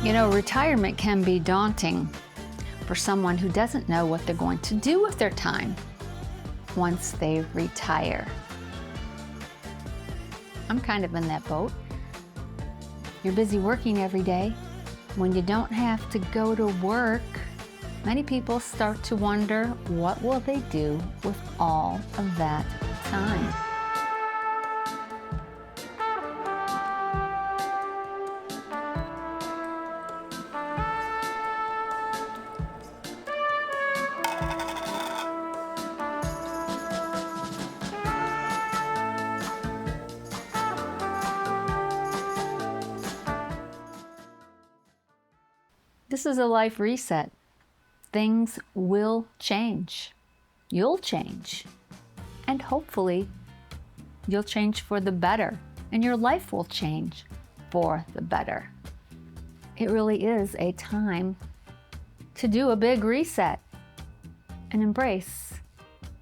You know, retirement can be daunting for someone who doesn't know what they're going to do with their time once they retire. I'm kind of in that boat. You're busy working every day. When you don't have to go to work, many people start to wonder, what will they do with all of that time? This is a life reset. Things will change. You'll change. And hopefully, you'll change for the better. And your life will change for the better. It really is a time to do a big reset and embrace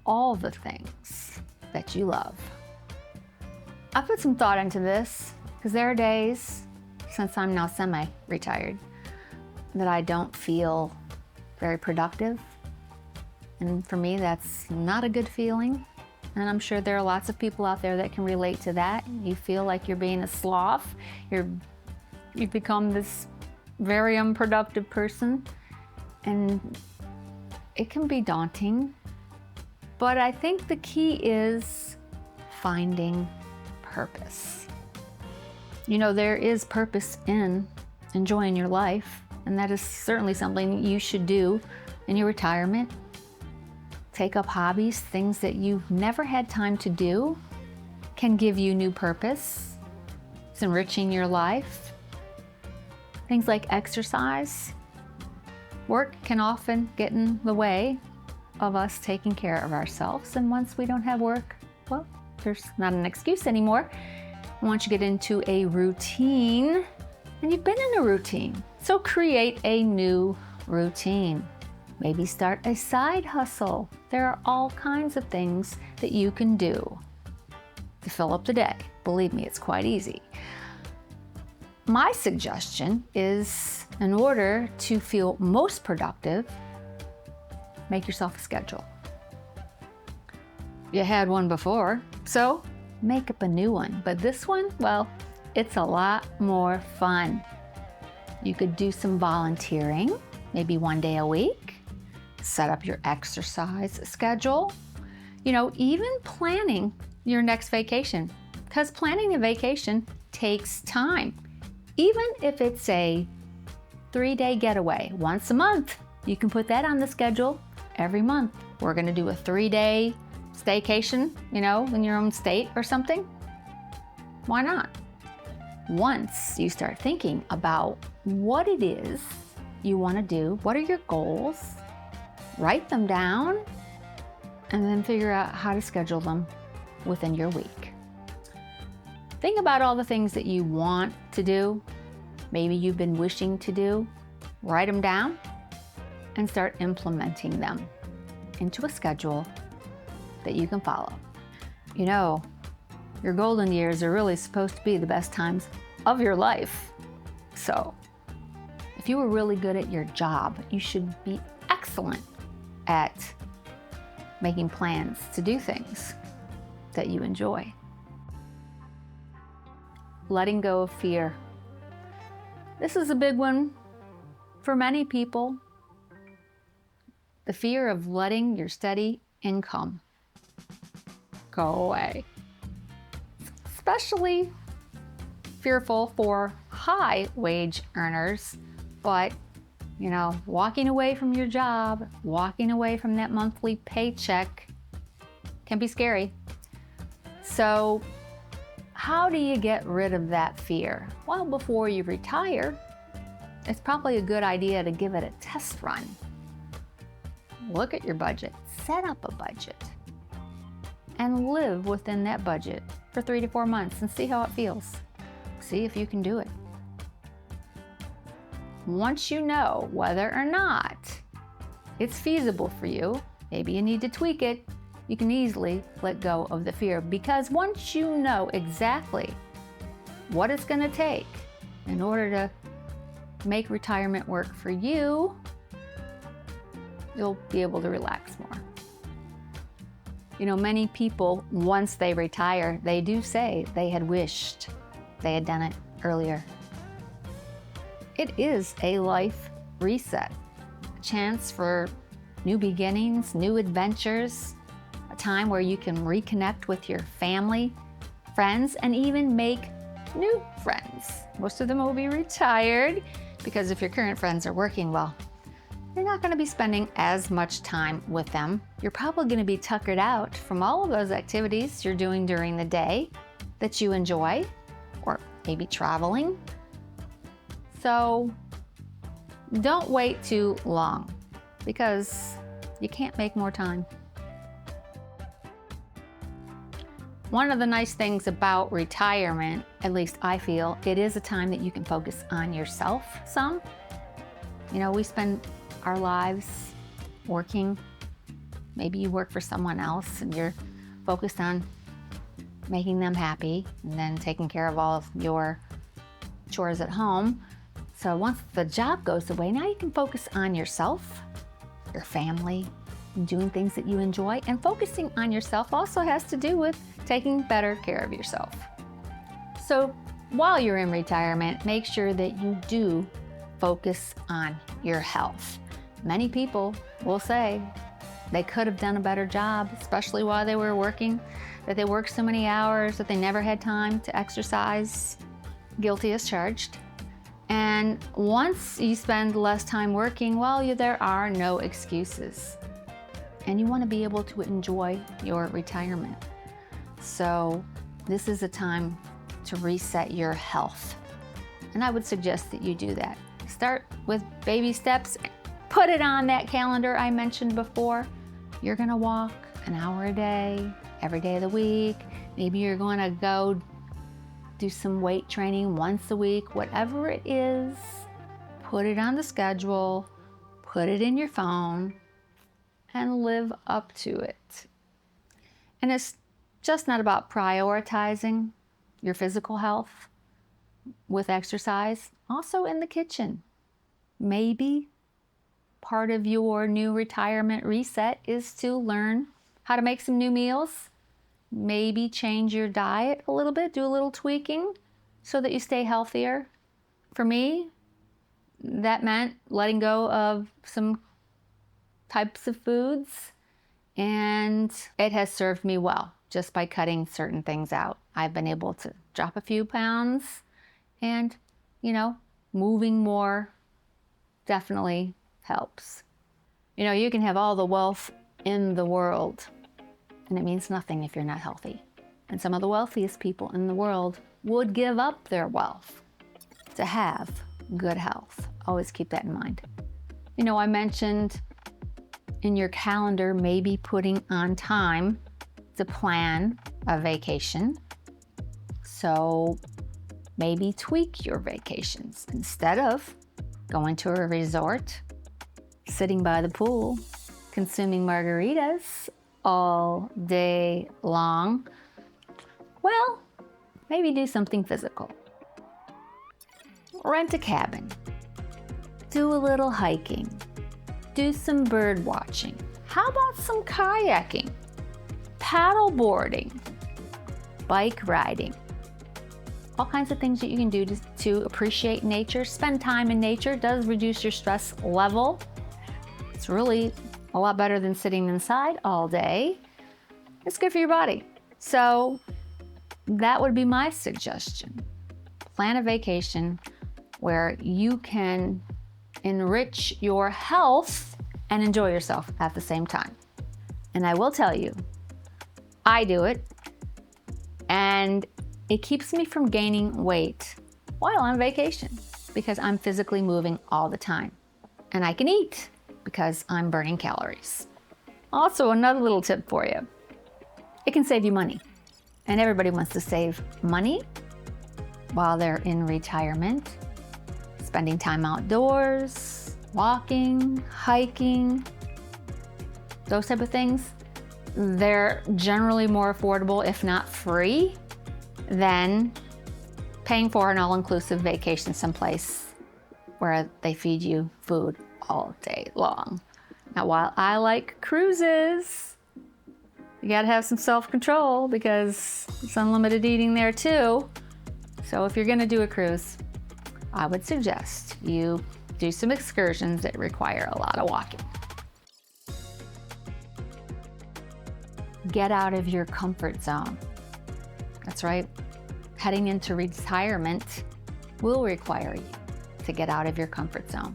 all the things that you love. I put some thought into this because there are days, since I'm now semi-retired, that I don't feel very productive. And for me, that's not a good feeling. And I'm sure there are lots of people out there that can relate to that. You feel like you're being a sloth. You've become this very unproductive person. And it can be daunting. But I think the key is finding purpose. You know, there is purpose in enjoying your life. And that is certainly something you should do in your retirement. Take up hobbies, things that you've never had time to do, can give you new purpose. It's enriching your life. Things like exercise. Work can often get in the way of us taking care of ourselves. And once we don't have work, well, there's not an excuse anymore. Once you get into a routine, and you've been in a routine, so create a new routine. Maybe start a side hustle. There are all kinds of things that you can do to fill up the day. Believe me, it's quite easy. My suggestion is, in order to feel most productive, make yourself a schedule. You had one before, so make up a new one. But this one, well, it's a lot more fun. You could do some volunteering, maybe one day a week. Set up your exercise schedule. You know, even planning your next vacation, because planning a vacation takes time. Even if it's a 3-day getaway once a month, you can put that on the schedule every month. We're gonna do a 3-day staycation, you know, in your own state or something. Why not? Once you start thinking about what it is you want to do, what are your goals, write them down, and then figure out how to schedule them within your week. Think about all the things that you want to do, maybe you've been wishing to do, write them down, and start implementing them into a schedule that you can follow. You know, your golden years are really supposed to be the best times of your life. So, if you were really good at your job, you should be excellent at making plans to do things that you enjoy. Letting go of fear. This is a big one for many people. The fear of letting your steady income go away. Especially fearful for high wage earners, but you know, walking away from your job, walking away from that monthly paycheck can be scary. So how do you get rid of that fear? Well, before you retire, it's probably a good idea to give it a test run. Look at your budget, set up a budget, and live within that budget for 3 to 4 months and see how it feels. See if you can do it. Once you know whether or not it's feasible for you, maybe you need to tweak it, you can easily let go of the fear, because once you know exactly what it's going to take in order to make retirement work for you, you'll be able to relax more. You know, many people, once they retire, they do say they had wished they had done it earlier. It is a life reset, a chance for new beginnings, new adventures, a time where you can reconnect with your family, friends, and even make new friends. Most of them will be retired because if your current friends are working, well, you're not going to be spending as much time with them. You're probably going to be tuckered out from all of those activities you're doing during the day that you enjoy, or maybe traveling. So don't wait too long because you can't make more time. One of the nice things about retirement, at least I feel, it is a time that you can focus on yourself some. You know, we spend our lives working. Maybe you work for someone else and you're focused on making them happy and then taking care of all of your chores at home. So once the job goes away, now you can focus on yourself, your family, and doing things that you enjoy. And focusing on yourself also has to do with taking better care of yourself. So while you're in retirement, make sure that you do focus on your health. Many people will say they could have done a better job, especially while they were working, that they worked so many hours that they never had time to exercise. Guilty as charged. And once you spend less time working, well, there are no excuses. And you want to be able to enjoy your retirement. So this is a time to reset your health. And I would suggest that you do that. Start with baby steps. Put it on that calendar I mentioned before. You're gonna walk an hour a day, every day of the week. Maybe you're gonna go do some weight training once a week. Whatever it is, put it on the schedule, put it in your phone, and live up to it. And it's just not about prioritizing your physical health with exercise. Also in the kitchen. Maybe part of your new retirement reset is to learn how to make some new meals. Maybe change your diet a little bit, do a little tweaking so that you stay healthier. For me, that meant letting go of some types of foods, and it has served me well just by cutting certain things out. I've been able to drop a few pounds and, moving more definitely helps. You can have all the wealth in the world, and it means nothing if you're not healthy. And some of the wealthiest people in the world would give up their wealth to have good health. Always keep that in mind. I mentioned in your calendar maybe putting on time to plan a vacation. So maybe tweak your vacations. Instead of going to a resort, sitting by the pool, consuming margaritas all day long, well, maybe do something physical. Rent a cabin, do a little hiking, do some bird watching. How about some kayaking, paddle boarding, bike riding? All kinds of things that you can do to appreciate nature. Spend time in nature does reduce your stress level. It's really a lot better than sitting inside all day. It's good for your body. So that would be my suggestion. Plan a vacation where you can enrich your health and enjoy yourself at the same time. And I will tell you, I do it, and it keeps me from gaining weight while on vacation because I'm physically moving all the time. And I can eat because I'm burning calories. Also, another little tip for you. It can save you money. And everybody wants to save money while they're in retirement. Spending time outdoors, walking, hiking, those type of things. They're generally more affordable, if not free, than paying for an all-inclusive vacation someplace where they feed you food all day long. Now, while I like cruises, you gotta have some self-control because it's unlimited eating there too. So if you're gonna do a cruise, I would suggest you do some excursions that require a lot of walking. Get out of your comfort zone. That's right. Heading into retirement will require you to get out of your comfort zone.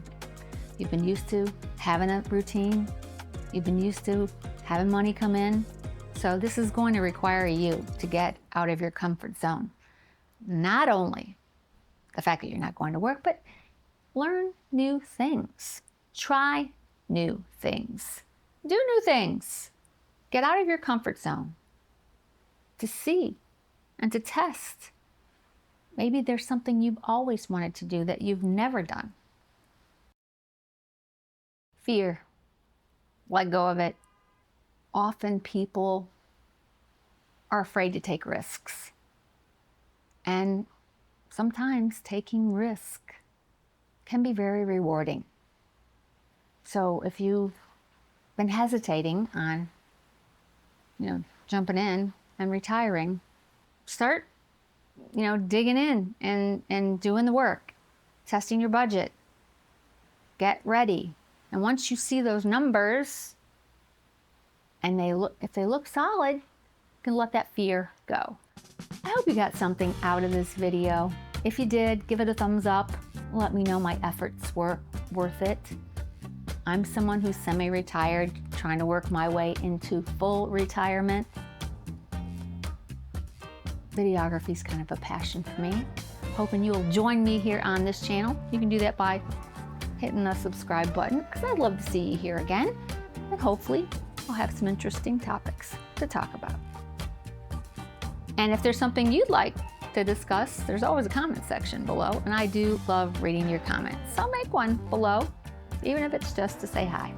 You've been used to having a routine. You've been used to having money come in. So this is going to require you to get out of your comfort zone. Not only the fact that you're not going to work, but learn new things. Try new things. Do new things. Get out of your comfort zone to see and to test. Maybe there's something you've always wanted to do that you've never done. Fear. Let go of it. Often people are afraid to take risks. And sometimes taking risk can be very rewarding. So if you've been hesitating on, jumping in and retiring, start, digging in and doing the work, testing your budget, get ready. And once you see those numbers and if they look solid, you can let that fear go. I hope you got something out of this video. If you did, give it a thumbs up. Let me know my efforts were worth it. I'm someone who's semi-retired, trying to work my way into full retirement. Videography is kind of a passion for me. Hoping you'll join me here on this channel. You can do that by hitting the subscribe button, because I'd love to see you here again. And hopefully we'll have some interesting topics to talk about. And if there's something you'd like to discuss, there's always a comment section below, and I do love reading your comments. So make one below, even if it's just to say hi.